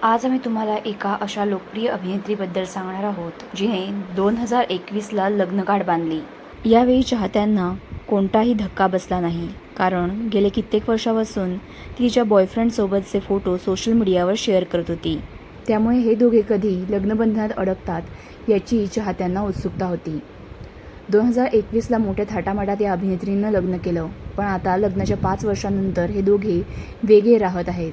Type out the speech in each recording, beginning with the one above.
आज आम्ही तुम्हाला एका अशा लोकप्रिय अभिनेत्रीबद्दल सांगणार आहोत जिने 2021ला लग्नगाठ बांधली। यावेळी चाहत्यांना कोणताही धक्का बसला नाही, कारण गेले कित्येक वर्षापासून ती तिच्या बॉयफ्रेंडसोबतचे फोटो सोशल मीडियावर शेअर करत होती। त्यामुळे हे दोघे कधी लग्नबंधनात अडकतात याची चाहत्यांना उत्सुकता होती। 2021ला मोठ्या थाटामाटात या अभिनेत्रीनं लग्न केलं, पण आता लग्नाच्या 5 वर्षांनंतर हे दोघे वेगळे राहत आहेत।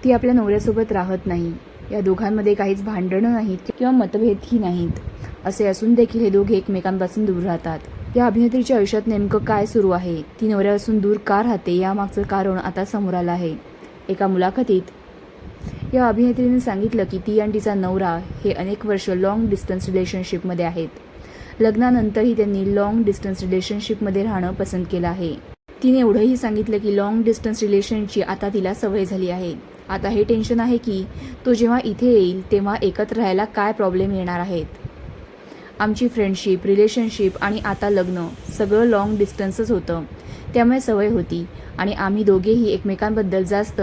ती आपल्या नवऱ्यासोबत राहत नाही। या दोघांमध्ये काहीच भांडणं नाहीत किंवा मतभेदही नाहीत। असे असून देखील हे दोघे एकमेकांपासून दूर राहतात। या अभिनेत्रीच्या आयुष्यात नेमकं काय सुरू आहे, ती नवऱ्यापासून दूर का राहते, यामागचं कारण आता समोर आलं आहे। एका मुलाखतीत या अभिनेत्रीने सांगितलं की ती आणि तिचा नवरा हे अनेक वर्ष लॉंग डिस्टन्स रिलेशनशिपमध्ये आहेत। लग्नानंतरही त्यांनी लॉंग डिस्टन्स रिलेशनशिपमध्ये राहणं पसंत केलं आहे। तिने एवढंही सांगितलं की लॉंग डिस्टन्स रिलेशनची आता तिला सवय झाली आहे। आता हे टेन्शन आहे की तो जेव्हा इथे येईल तेव्हा एकत्र राहायला काय प्रॉब्लेम येणार आहेत। आमची फ्रेंडशिप, रिलेशनशिप आणि आता लग्न सगळं लॉंग डिस्टन्सच होतं, त्यामुळे सवय होती आणि आम्ही दोघेही एकमेकांबद्दल जास्त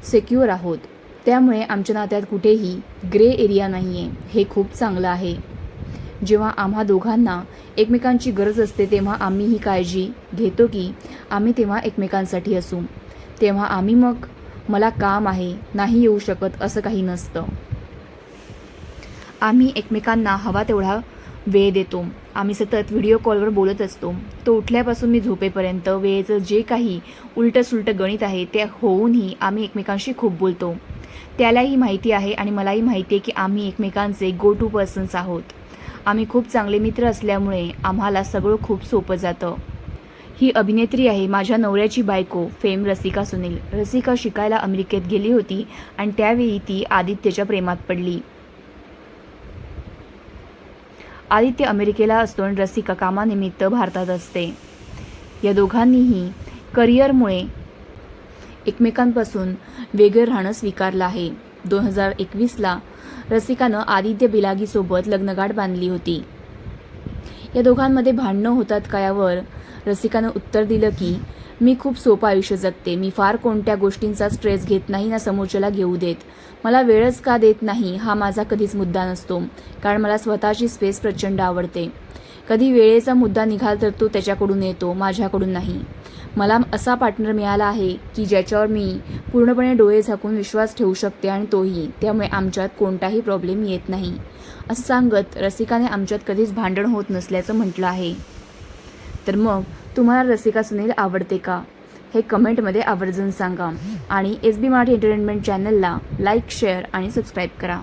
सिक्युअर आहोत। त्यामुळे आमच्या नात्यात कुठेही ग्रे एरिया नाही आहे। हे खूप चांगलं आहे। जेव्हा आम्हा दोघांना एकमेकांची गरज असते तेव्हा आम्ही ही काळजी घेतो की आम्ही तेव्हा एकमेकांसाठी असू। तेव्हा आम्ही मग मला काम आहे, नाही येऊ शकत असं काही नसतं। आम्ही एकमेकांना हवा तेवढा वेळ देतो। आम्ही सतत व्हिडिओ कॉलवर बोलत असतो। तो उठल्यापासून मी झोपेपर्यंत वेळेचं जे काही उलटंसुलटं गणित आहे ते होऊनही आम्ही एकमेकांशी खूप बोलतो। त्यालाही माहिती आहे आणि मलाही माहिती आहे की आम्ही एकमेकांचे गो टू पर्सन्स आहोत। आम्ही खूप चांगले मित्र असल्यामुळे आम्हाला सगळं खूप सोपं जातं। ही अभिनेत्री आहे माझ्या नवऱ्याची बायको, फेम रसिका सुनील। रसिका शिकायला अमेरिकेत गेली होती आणि त्यावेळी ती आदित्यच्या प्रेमात पडली। आदित्य अमेरिकेला असतो आणि रसिका कामानिमित्त भारतात असते। या दोघांनीही करिअरमुळे एकमेकांपासून वेगळं राहणं स्वीकारलं आहे। 2021ला रसिकानं आदित्य बिलागीसोबत लग्नगाठ बांधली होती। या दोघांमध्ये भांडणं होतात का यावर रसिकानं उत्तर दिलं की मी खूप सोपं आयुष्य जगते। मी फार कोणत्या गोष्टींचा स्ट्रेस घेत नाही ना समोरच्याला घेऊ देत। मला वेळच का देत नाही हा माझा कधीच मुद्दा नसतो, कारण मला स्वतःची स्पेस प्रचंड आवडते। कधी वेळेचा मुद्दा निघाल तर तो त्याच्याकडून येतो, माझ्याकडून नाही। मला असा पार्टनर मिळाला आहे की ज्याच्यावर मी पूर्णपणे डोळे झाकून विश्वास ठेवू शकते आणि तोही, त्यामुळे आमच्यात कोणताही प्रॉब्लेम येत नाही, असं सांगत रसिकाने आमच्यात कधीच भांडण होत नसल्याचं म्हटलं आहे। तर मग तुम्हाला रसिका सुनील आवडते का, हे कमेंटमध्ये आवर्जून सांगा आणि SB मराठी एंटरटेनमेंट चॅनलला लाईक, शेअर आणि सबस्क्राईब करा।